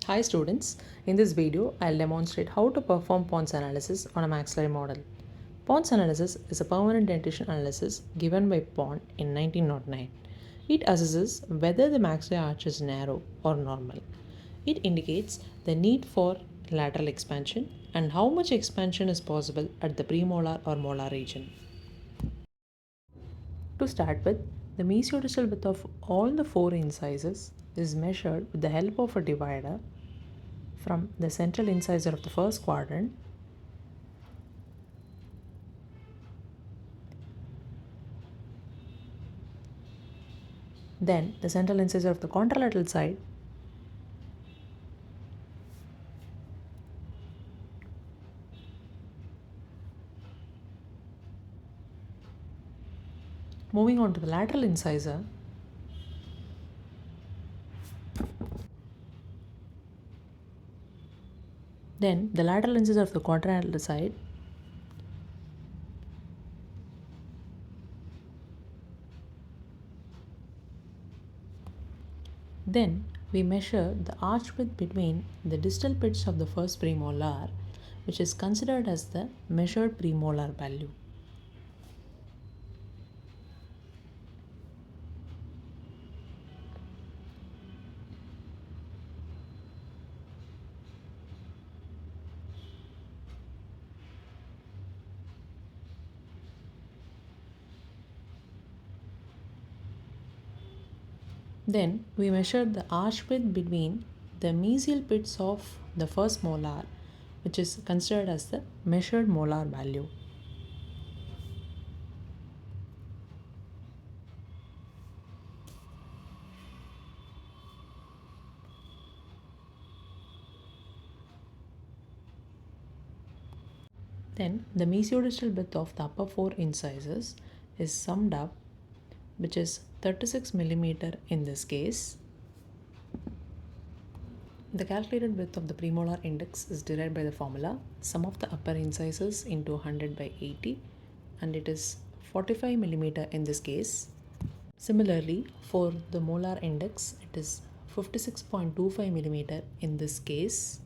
Hi students, in this video I'll demonstrate how to perform Ponts analysis on a maxillary model. Ponts analysis is a permanent dentition analysis given by Pont in 1909. It assesses whether the maxillary arch is narrow or normal. It indicates the need for lateral expansion and how much expansion is possible at the premolar or molar region. To start with, the mesiodistal width of all the four incisors is measured with the help of a divider from the central incisor of the first quadrant then the central incisor of the contralateral side moving on to the lateral incisor then the lateral incisor of the quadrilateral side then we measure the arch width between the distal pits of the first premolar, which is considered as the measured premolar value. Then we measure the arch width between the mesial pits of the first molar, which is considered as the measured molar value. Then the mesiodistal width of the upper four incisors is summed up, which is 36 mm in this case. The calculated width of the premolar index is derived by the formula sum of the upper incisors into 100 by 80, and it is 45 mm in this case. Similarly, for the molar index, it is 56.25 mm in this case.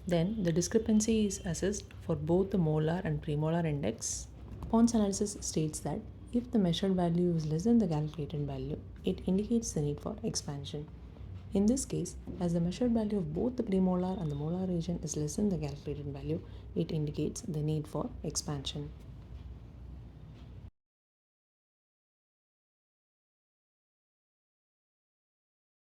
Then the discrepancy is assessed for both the molar and premolar index. Ponts analysis states that if the measured value is less than the calculated value, it indicates the need for expansion. In this case, as the measured value of both the premolar and the molar region is less than the calculated value, it indicates the need for expansion.